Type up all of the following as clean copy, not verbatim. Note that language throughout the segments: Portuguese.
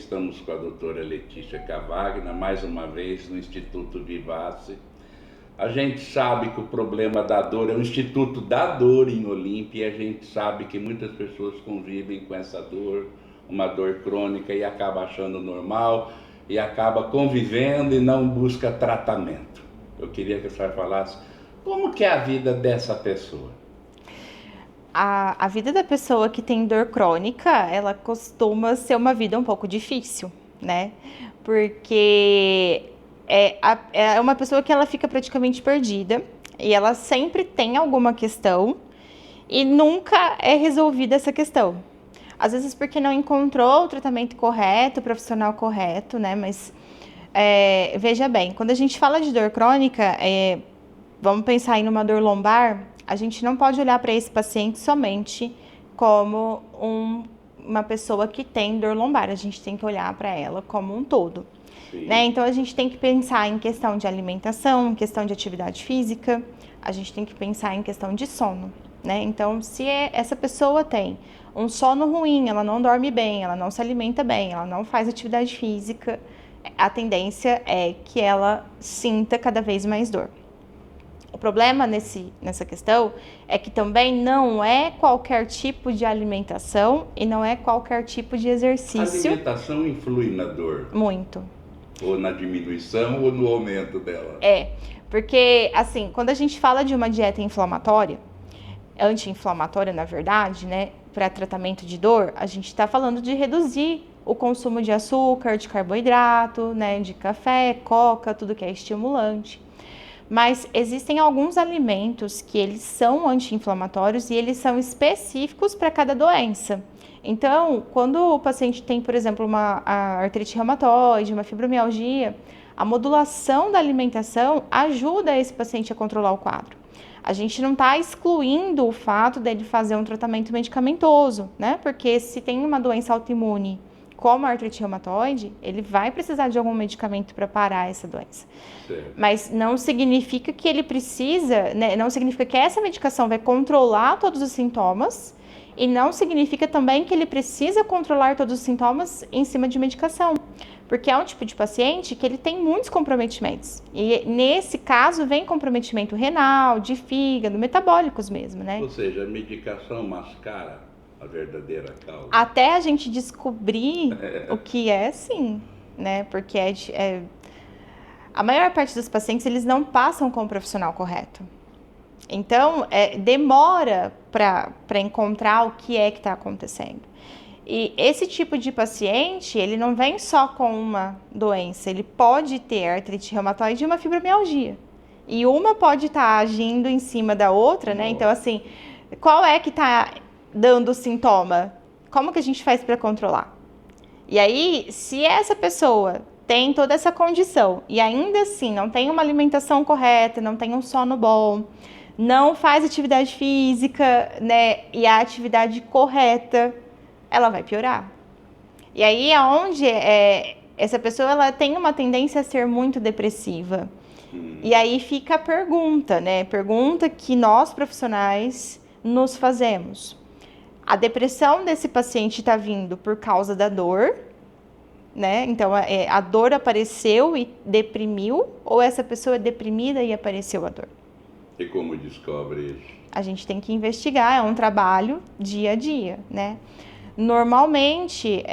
estamos com a doutora Letícia Cavagna, mais uma vez no Instituto Vivace. A gente sabe que o problema da dor é o Instituto da Dor em Olímpia, e a gente sabe que muitas pessoas convivem com essa dor, uma dor crônica, e acaba achando normal, e acaba convivendo e não busca tratamento. Eu queria que a senhora falasse como que é a vida dessa pessoa. A vida da pessoa que tem dor crônica, ela costuma ser uma vida um pouco difícil, né? Porque é uma pessoa que ela fica praticamente perdida e ela sempre tem alguma questão e nunca é resolvida essa questão. Às vezes porque não encontrou o tratamento correto, o profissional correto, né? Mas veja bem, quando a gente fala de dor crônica, vamos pensar em uma dor lombar, a gente não pode olhar para esse paciente somente como uma pessoa que tem dor lombar, a gente tem que olhar para ela como um todo. Né? Então a gente tem que pensar em questão de alimentação, em questão de atividade física, a gente tem que pensar em questão de sono. Né? Então, se essa pessoa tem um sono ruim, ela não dorme bem, ela não se alimenta bem, ela não faz atividade física, a tendência é que ela sinta cada vez mais dor. O problema nessa questão é que também não é qualquer tipo de alimentação e não é qualquer tipo de exercício. A alimentação influi na dor? Muito. Ou na diminuição ou no aumento dela? Porque assim, quando a gente fala de uma dieta inflamatória, anti-inflamatória na verdade, né, para tratamento de dor, a gente está falando de reduzir o consumo de açúcar, de carboidrato, né, de café, coca, tudo que é estimulante. Mas existem alguns alimentos que eles são anti-inflamatórios e eles são específicos para cada doença. Então, quando o paciente tem, por exemplo, uma artrite reumatoide, uma fibromialgia, a modulação da alimentação ajuda esse paciente a controlar o quadro. A gente não está excluindo o fato dele fazer um tratamento medicamentoso, né? Porque se tem uma doença autoimune, como a artrite reumatoide, ele vai precisar de algum medicamento para parar essa doença. Certo. Mas não significa que ele precisa, né, não significa que essa medicação vai controlar todos os sintomas e não significa também que ele precisa controlar todos os sintomas em cima de medicação. Porque é um tipo de paciente que ele tem muitos comprometimentos. E nesse caso vem comprometimento renal, de fígado, metabólicos mesmo, né? Ou seja, a medicação mascara a verdadeira causa. Até a gente descobrir o que é, sim, né? Porque a maior parte dos pacientes, eles não passam com o profissional correto. Então, demora para encontrar o que é que está acontecendo. E esse tipo de paciente, ele não vem só com uma doença, ele pode ter artrite reumatoide e uma fibromialgia. E uma pode estar agindo em cima da outra, né? Então, assim, qual é que está dando sintoma? Como que a gente faz para controlar? E aí, se essa pessoa tem toda essa condição e ainda assim não tem uma alimentação correta, não tem um sono bom, não faz atividade física, né, e a atividade correta, ela vai piorar. E aí é onde essa pessoa ela tem uma tendência a ser muito depressiva. E aí fica a pergunta, né? Pergunta que nós profissionais nos fazemos. A depressão desse paciente está vindo por causa da dor, né? Então, a dor apareceu e deprimiu, ou essa pessoa é deprimida e apareceu a dor? E como descobre isso? A gente tem que investigar, é um trabalho dia a dia, né? Normalmente,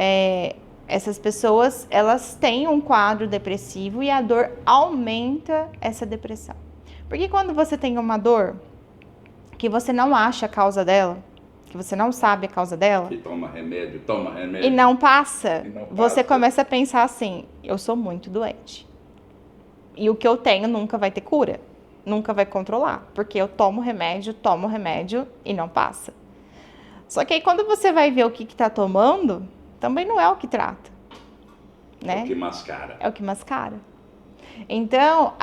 essas pessoas, elas têm um quadro depressivo e a dor aumenta essa depressão. Porque quando você tem uma dor que você não acha a causa dela, que você não sabe a causa dela, que toma remédio e não passa, você começa a pensar assim, eu sou muito doente. E o que eu tenho nunca vai ter cura, nunca vai controlar, porque eu tomo remédio e não passa. Só que aí quando você vai ver o que está tomando, também não é o que trata. Né? É o que mascara. É o que mascara. Então,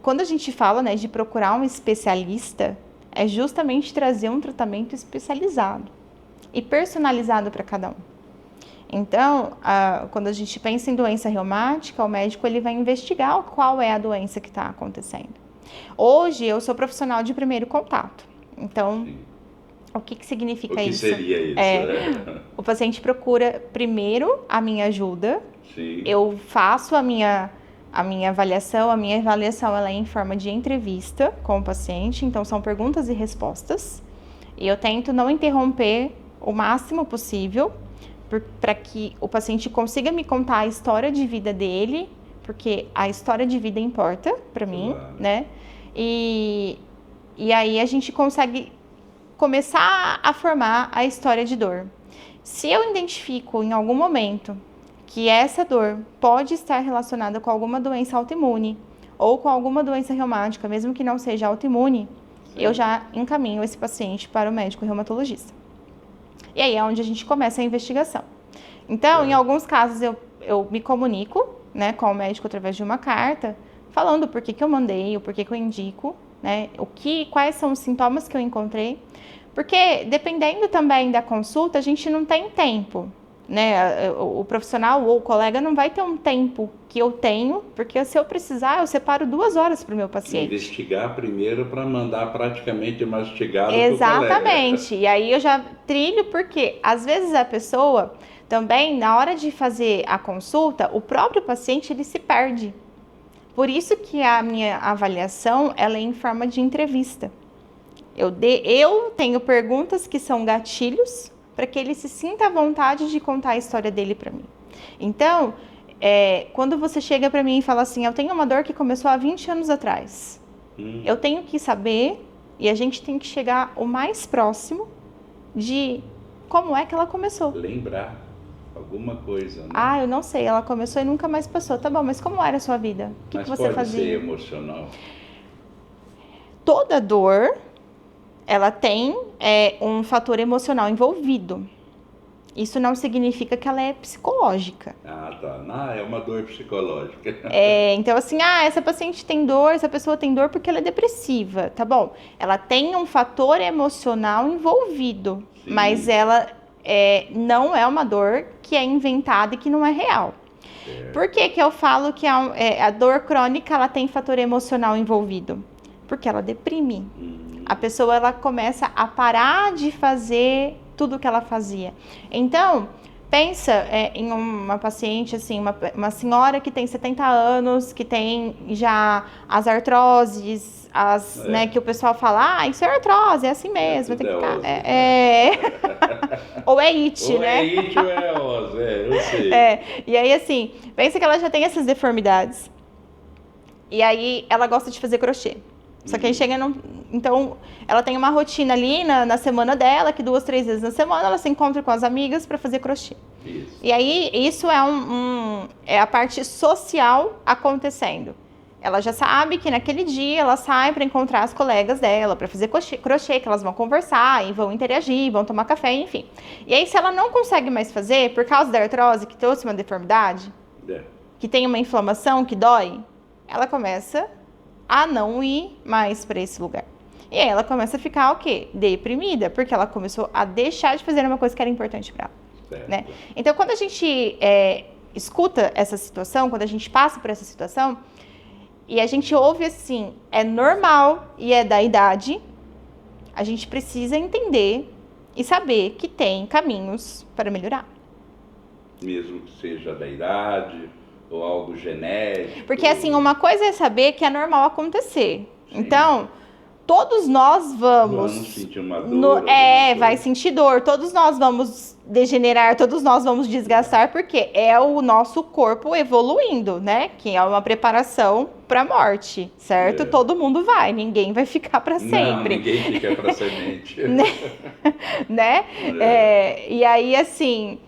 quando a gente fala, né, de procurar um especialista, é justamente trazer um tratamento especializado e personalizado para cada um. Então, quando a gente pensa em doença reumática, o médico ele vai investigar qual é a doença que está acontecendo. Hoje, eu sou profissional de primeiro contato. Então, O que significa O que isso? seria isso? O paciente procura primeiro a minha ajuda. Sim. Eu faço a minha avaliação. A minha avaliação ela é em forma de entrevista com o paciente. Então, são perguntas e respostas. E eu tento não interromper o máximo possível para que o paciente consiga me contar a história de vida dele, porque a história de vida importa para mim, né? E aí a gente consegue começar a formar a história de dor. Se eu identifico em algum momento que essa dor pode estar relacionada com alguma doença autoimune ou com alguma doença reumática, mesmo que não seja autoimune, eu já encaminho esse paciente para o médico reumatologista. E aí é onde a gente começa a investigação. Então, em alguns casos, eu me comunico, né, com o médico através de uma carta, falando o porquê que eu mandei, o porquê que eu indico, né, quais são os sintomas que eu encontrei. Porque, dependendo também da consulta, a gente não tem tempo, né? O profissional ou o colega não vai ter um tempo que eu tenho, porque se eu precisar, eu separo 2 horas para o meu paciente. Investigar primeiro para mandar praticamente mastigado para o colega. Exatamente. E aí eu já trilho, porque às vezes a pessoa também, na hora de fazer a consulta, o próprio paciente ele se perde. Por isso que a minha avaliação ela é em forma de entrevista. Eu tenho perguntas que são gatilhos para que ele se sinta à vontade de contar a história dele para mim. Então, quando você chega para mim e fala assim, eu tenho uma dor que começou há 20 anos atrás, eu tenho que saber, e a gente tem que chegar o mais próximo de como é que ela começou. Lembrar alguma coisa, né? Ah, eu não sei, ela começou e nunca mais passou. Tá bom, mas como era a sua vida? O que você fazia? Mas pode ser emocional. Toda dor ela tem um fator emocional envolvido. Isso não significa que ela é psicológica. Ah, tá. Não, é uma dor psicológica. Então, assim, essa paciente tem dor, essa pessoa tem dor porque ela é depressiva. Tá bom. Ela tem um fator emocional envolvido, sim, mas ela não é uma dor que é inventada e que não é real. Por que eu falo que a dor crônica ela tem fator emocional envolvido? Porque ela deprime. A pessoa ela começa a parar de fazer tudo o que ela fazia. Então, pensa em uma paciente, assim, uma senhora que tem 70 anos, que tem já as artroses, né, que o pessoal fala, isso é artrose, é assim mesmo. Tem que ficar, ou é it, ou né? É it ou é os, eu sei. E aí, assim, pensa que ela já tem essas deformidades. E aí, ela gosta de fazer crochê. Só que aí chega então, ela tem uma rotina ali na semana dela, que 2, 3 vezes na semana ela se encontra com as amigas para fazer crochê. Isso. E aí, isso é a parte social acontecendo. Ela já sabe que naquele dia ela sai para encontrar as colegas dela, para fazer crochê, que elas vão conversar e vão interagir, vão tomar café, enfim. E aí, se ela não consegue mais fazer, por causa da artrose, que trouxe uma deformidade, que tem uma inflamação que dói, ela começa a não ir mais para esse lugar. E aí ela começa a ficar o quê? Deprimida, porque ela começou a deixar de fazer uma coisa que era importante para ela. Né? Então, quando a gente escuta essa situação, quando a gente passa por essa situação, e a gente ouve assim, é normal e é da idade, a gente precisa entender e saber que tem caminhos para melhorar. Mesmo que seja da idade ou algo genético. Porque assim, uma coisa é saber que é normal acontecer. Sim. Então, todos nós vamos sentir uma dor. Vai sentir dor. Todos nós vamos degenerar, todos nós vamos desgastar, porque é o nosso corpo evoluindo, né? Que é uma preparação para a morte, certo? Todo mundo vai, ninguém vai ficar para sempre. Não, ninguém fica para semente. né? E aí, assim,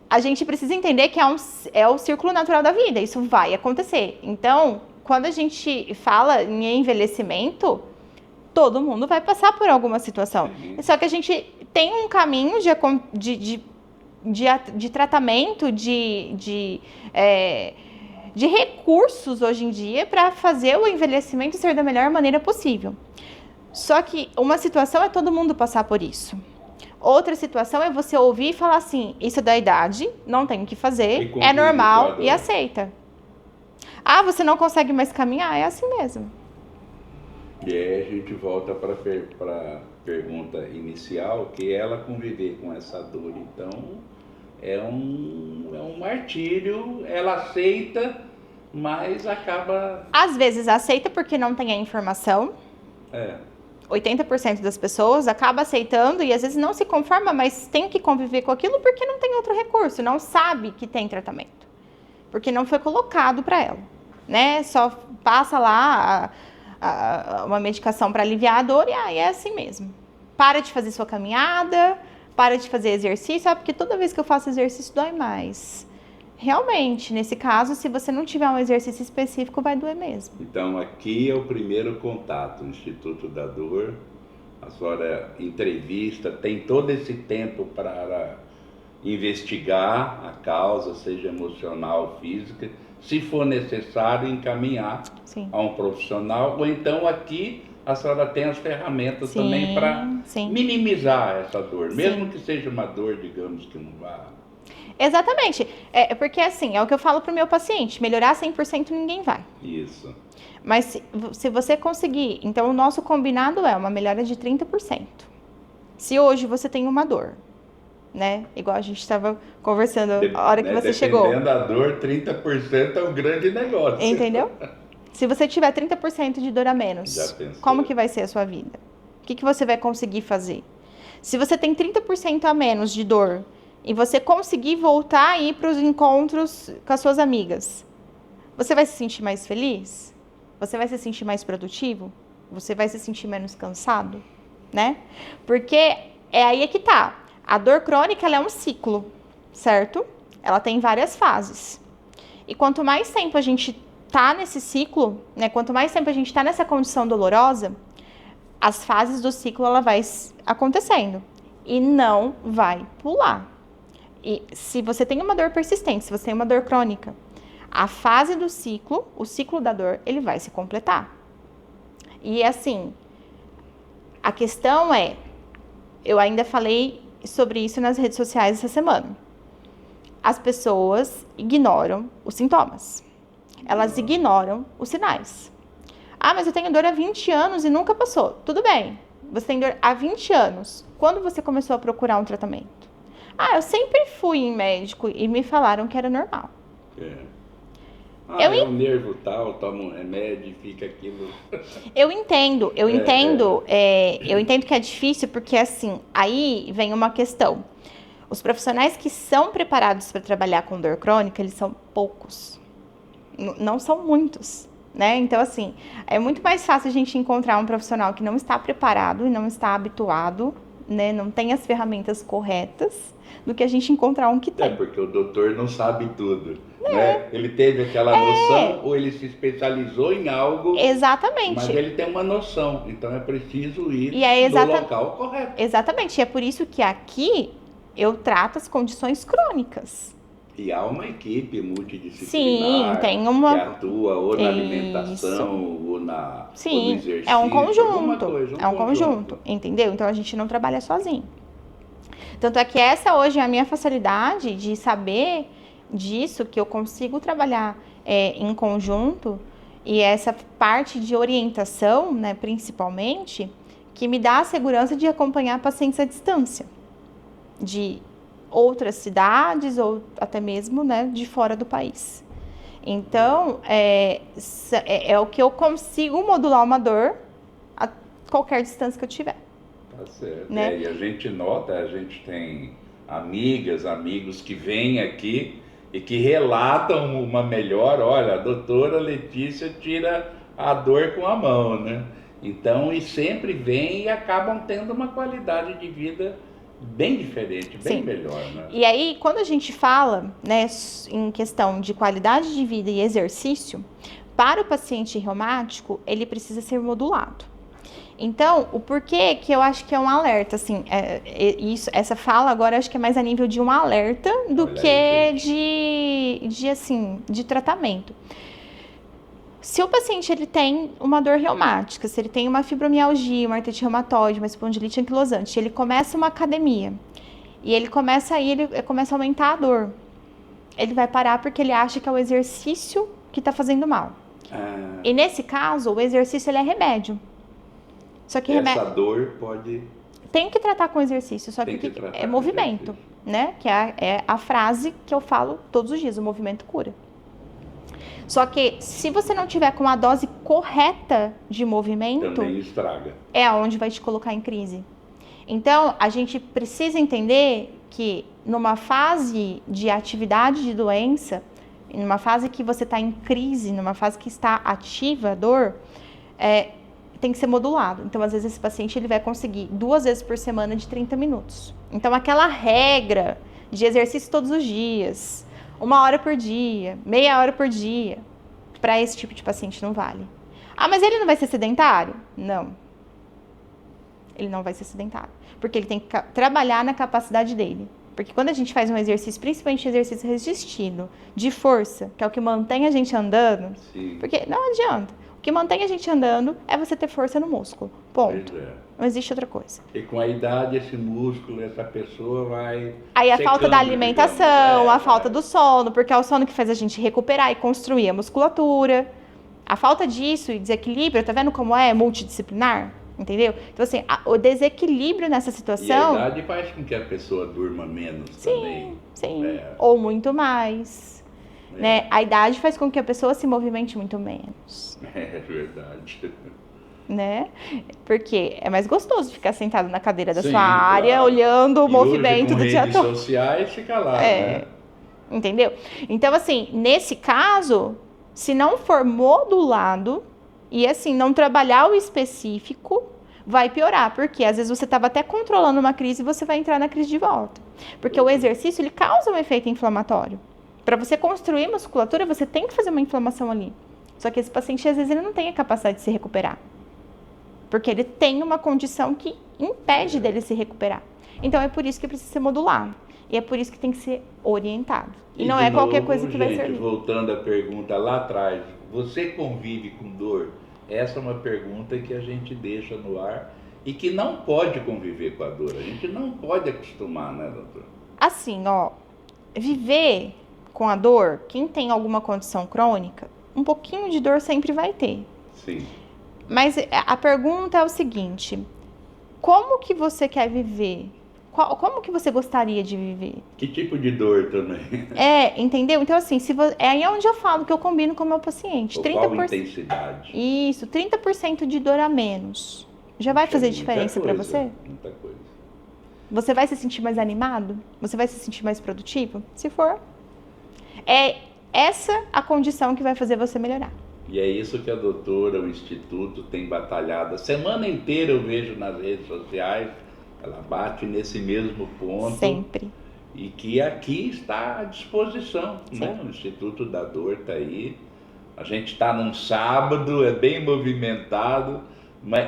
a gente precisa entender que é o círculo natural da vida, isso vai acontecer. Então, quando a gente fala em envelhecimento, todo mundo vai passar por alguma situação. Só que a gente tem um caminho de tratamento, de recursos hoje em dia para fazer o envelhecimento ser da melhor maneira possível. Só que uma situação é todo mundo passar por isso. Outra situação é você ouvir e falar assim, isso é da idade, não tem o que fazer, é normal e aceita. Ah, você não consegue mais caminhar? É assim mesmo. E aí a gente volta para pergunta inicial, que é ela conviver com essa dor. Então, é um martírio, ela aceita, mas acaba... Às vezes aceita porque não tem a informação. 80% das pessoas acaba aceitando e às vezes não se conforma, mas tem que conviver com aquilo porque não tem outro recurso, não sabe que tem tratamento. Porque não foi colocado para ela, né? Só passa lá uma medicação para aliviar a dor e aí é assim mesmo. Para de fazer sua caminhada, para de fazer exercício, porque toda vez que eu faço exercício dói mais. Realmente, nesse caso, se você não tiver um exercício específico, vai doer mesmo. Então, aqui é o primeiro contato, o Instituto da Dor. A senhora entrevista, tem todo esse tempo para investigar a causa, seja emocional, física. Se for necessário, encaminhar a um profissional. Ou então, aqui, a senhora tem as ferramentas também para minimizar essa dor. Mesmo que seja uma dor, digamos, que não vá... Exatamente. Porque assim, é o que eu falo pro meu paciente, melhorar 100% ninguém vai. Isso. Mas se você conseguir, então o nosso combinado é uma melhora de 30%. Se hoje você tem uma dor, né? Igual a gente estava conversando a hora que você chegou. Dependendo da dor, 30% é um grande negócio. Entendeu? Se você tiver 30% de dor a menos, como que vai ser a sua vida? O que você vai conseguir fazer? Se você tem 30% a menos de dor e você conseguir voltar a ir para os encontros com as suas amigas, você vai se sentir mais feliz? Você vai se sentir mais produtivo? Você vai se sentir menos cansado? Né? Porque aí que tá. A dor crônica, ela é um ciclo, certo? Ela tem várias fases. E quanto mais tempo a gente tá nesse ciclo, né? Quanto mais tempo a gente tá nessa condição dolorosa, as fases do ciclo, ela vai acontecendo. E não vai pular. E se você tem uma dor persistente, se você tem uma dor crônica, a fase do ciclo, o ciclo da dor, ele vai se completar. E assim, a questão é, eu ainda falei sobre isso nas redes sociais essa semana. As pessoas ignoram os sintomas. Elas ignoram os sinais. Ah, mas eu tenho dor há 20 anos e nunca passou. Tudo bem, você tem dor há 20 anos. Quando você começou a procurar um tratamento? Ah, eu sempre fui em médico e me falaram que era normal. É um nervo tal, toma um remédio e fica aquilo. Eu entendo que é difícil porque assim, aí vem uma questão. Os profissionais que são preparados para trabalhar com dor crônica, eles são poucos. Não são muitos, né? Então assim, é muito mais fácil a gente encontrar um profissional que não está preparado e não está habituado, né? Não tem as ferramentas corretas, do que a gente encontrar um que tem. Porque o doutor não sabe tudo, né? Ele teve aquela noção ou ele se especializou em algo. Exatamente. Mas ele tem uma noção, então é preciso ir no local correto. Exatamente, e é por isso que aqui eu trato as condições crônicas. E há uma equipe multidisciplinar. Sim, tem uma... que atua ou na alimentação ou no exercício. É um conjunto. É um conjunto, entendeu? Então a gente não trabalha sozinho. Tanto é que essa hoje é a minha facilidade de saber disso, que eu consigo trabalhar em conjunto, e essa parte de orientação, né, principalmente, que me dá a segurança de acompanhar pacientes à distância, de outras cidades ou até mesmo, né, de fora do país. Então, é o que eu consigo modular uma dor a qualquer distância que eu tiver. Tá certo. Né? E a gente nota, a gente tem amigas, amigos que vêm aqui e que relatam uma melhora. Olha, a doutora Letícia tira a dor com a mão, né? Então, e sempre vêm e acabam tendo uma qualidade de vida bem diferente, bem melhor, né? E aí, quando a gente fala, né, em questão de qualidade de vida e exercício, para o paciente reumático, ele precisa ser modulado. Então, o porquê que eu acho que é um alerta, assim, essa fala agora acho que é mais a nível de um alerta do que de tratamento. Se o paciente ele tem uma dor reumática, se ele tem uma fibromialgia, uma artrite reumatoide, uma espondilite anquilosante, ele começa uma academia e ele começa a aumentar a dor, ele vai parar porque ele acha que é o exercício que está fazendo mal. E nesse caso, o exercício ele é remédio. Só que essa dor pode... Tem que tratar com exercício, só Tem que que tratar é com movimento, exercício. né? Que é a frase que eu falo todos os dias, o movimento cura. Só que se você não tiver com a dose correta de movimento, Também estraga. é aonde vai te colocar em crise. Então, a gente precisa entender que numa fase de atividade de doença, numa fase que você está em crise, numa fase que está ativa a dor, tem que ser modulado. Então, às vezes, esse paciente ele vai conseguir 2 vezes por semana de 30 minutos. Então, aquela regra de exercício todos os dias, 1 hora por dia, meia hora por dia, para esse tipo de paciente não vale. Ah, mas ele não vai ser sedentário? Não. Ele não vai ser sedentário. Porque ele tem que trabalhar na capacidade dele. Porque quando a gente faz um exercício, principalmente exercício resistido, de força, que é o que mantém a gente andando, Sim. porque não adianta. O que mantém a gente andando é você ter força no músculo. Ponto. Pois é. Não existe outra coisa. E com a idade, esse músculo, essa pessoa vai... Aí a falta da secando, alimentação, digamos. a falta do sono, porque é o sono que faz a gente recuperar e construir a musculatura. A falta disso e desequilíbrio, tá vendo como é multidisciplinar? Entendeu? Então, assim, o desequilíbrio nessa E situação... a idade faz com que a pessoa durma menos também. Sim, ou muito mais. Né? A idade faz com que a pessoa se movimente muito menos. É verdade. Né? Porque é mais gostoso ficar sentado na cadeira da Sim, sua área, claro. olhando o E movimento hoje, com do dia redes todo. sociais, fica lá, né? Entendeu? Então, assim, nesse caso, se não for modulado e, assim, não trabalhar o específico, vai piorar. Porque às vezes você estava até controlando uma crise e você vai entrar na crise de volta. Porque o exercício, ele causa um efeito inflamatório. Para você construir musculatura, você tem que fazer uma inflamação ali. Só que esse paciente, às vezes, ele não tem a capacidade de se recuperar. Porque ele tem uma condição que impede dele se recuperar. Então, é por isso que precisa ser modulado. E é por isso que tem que ser orientado. E não é qualquer coisa que vai servir. Voltando à pergunta lá atrás, você convive com dor? Essa é uma pergunta que a gente deixa no ar e que não pode conviver com a dor. A gente não pode acostumar, né, doutor? Assim, ó, viver com a dor, quem tem alguma condição crônica, um pouquinho de dor sempre vai ter. Sim. Mas a pergunta é o seguinte: como que você quer viver? Como que você gostaria de viver? Que tipo de dor também? Entendeu? Então, assim, é aí onde eu falo que eu combino com o meu paciente. Ou qual intensidade? Isso, 30% de dor a menos. Já vai fazer diferença para você? Muita coisa. Você vai se sentir mais animado? Você vai se sentir mais produtivo? Se for. É essa a condição que vai fazer você melhorar. E é isso que a doutora, o Instituto, tem batalhado. A semana inteira eu vejo nas redes sociais, ela bate nesse mesmo ponto. Sempre. E que aqui está à disposição, né? O Instituto da Dor está aí. A gente está num sábado, é bem movimentado.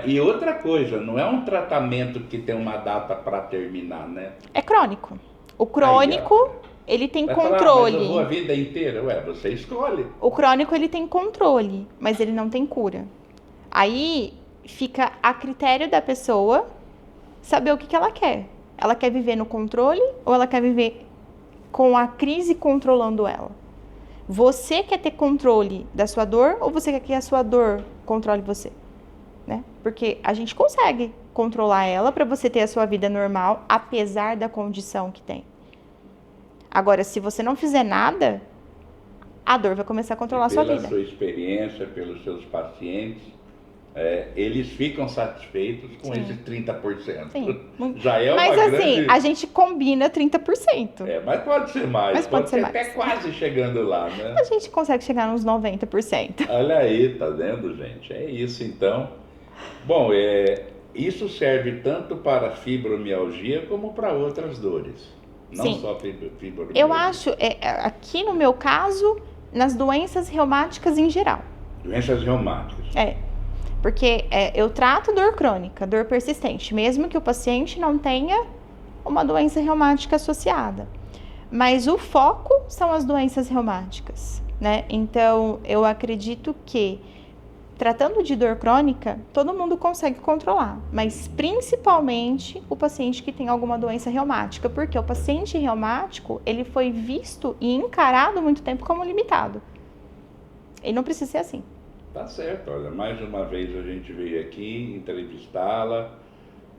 E outra coisa, não é um tratamento que tem uma data para terminar, né? É crônico. O crônico, ele tem controle. Mas eu vou a vida inteira? Ué, você escolhe. O crônico, ele tem controle, mas ele não tem cura. Aí fica a critério da pessoa saber o que ela quer. Ela quer viver no controle ou ela quer viver com a crise controlando ela? Você quer ter controle da sua dor ou você quer que a sua dor controle você? Né? Porque a gente consegue controlar ela para você ter a sua vida normal, apesar da condição que tem. Agora, se você não fizer nada, a dor vai começar a controlar a sua vida. Pela sua experiência, pelos seus pacientes, eles ficam satisfeitos com esses 30%. Sim. Já é uma Mas grande... assim, a gente combina 30%. Mas pode ser mais. Mas pode ser até mais. quase chegando lá, né? A gente consegue chegar nos 90%. Olha aí, tá vendo, gente? É isso, então. Bom, isso serve tanto para fibromialgia como para outras dores. Não Sim. só fibromialgia. Eu acho, aqui no meu caso, nas doenças reumáticas em geral. Doenças reumáticas. Porque eu trato dor crônica, dor persistente, mesmo que o paciente não tenha uma doença reumática associada. Mas o foco são as doenças reumáticas, né? Então, eu acredito que, tratando de dor crônica, todo mundo consegue controlar, mas principalmente o paciente que tem alguma doença reumática, porque o paciente reumático, ele foi visto e encarado muito tempo como limitado. Ele não precisa ser assim. Tá certo, olha, mais uma vez a gente veio aqui entrevistá-la.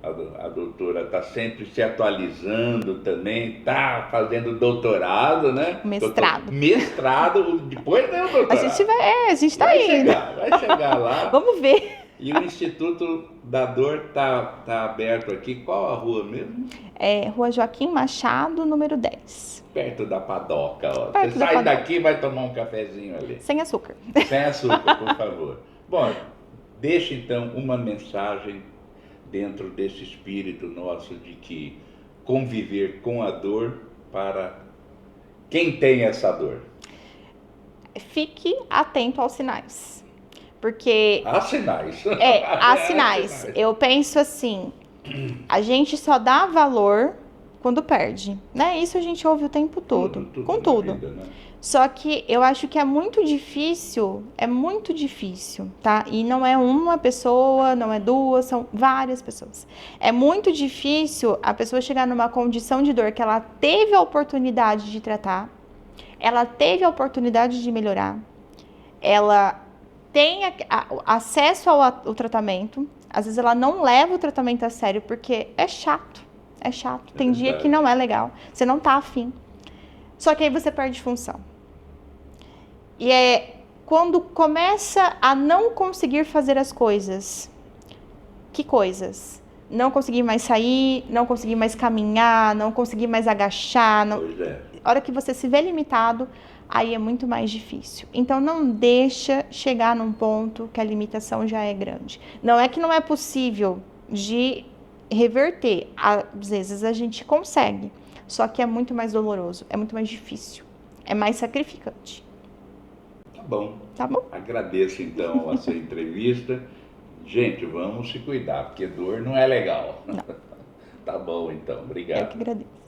A doutora está sempre se atualizando também, está fazendo doutorado, né? Mestrado. Mestrado, depois tem o doutorado. A gente está indo. Vai chegar lá. Vamos ver. E o Instituto da Dor tá aberto aqui. Qual a rua mesmo? É Rua Joaquim Machado, número 10. Perto da Padoca, ó. Perto Você da sai Padoca. daqui e vai tomar um cafezinho ali. Sem açúcar. Sem açúcar, por favor. Bom, deixa então uma mensagem dentro desse espírito nosso de que conviver com a dor para quem tem essa dor. Fique atento aos sinais. Porque Há sinais. há sinais. Eu penso assim, a gente só dá valor quando perde, né? Isso a gente ouve o tempo todo, com tudo. Vida, né? Só que eu acho que é muito difícil, tá? E não é uma pessoa, não é duas, são várias pessoas. É muito difícil a pessoa chegar numa condição de dor que ela teve a oportunidade de tratar, ela teve a oportunidade de melhorar, ela tem acesso ao tratamento, às vezes ela não leva o tratamento a sério porque é chato. Tem dia que não é legal, você não tá afim. Só que aí você perde função. E é quando começa a não conseguir fazer as coisas. Que coisas? Não conseguir mais sair, não conseguir mais caminhar, não conseguir mais agachar. Pois é. A hora que você se vê limitado, aí é muito mais difícil. Então não deixa chegar num ponto que a limitação já é grande. Não é que não é possível de reverter. Às vezes a gente consegue. Só que é muito mais doloroso, é muito mais difícil, é mais sacrificante. Tá bom. Tá bom? Agradeço então a sua entrevista. Gente, vamos se cuidar, porque dor não é legal. Não. Tá bom então, obrigado. Eu que agradeço.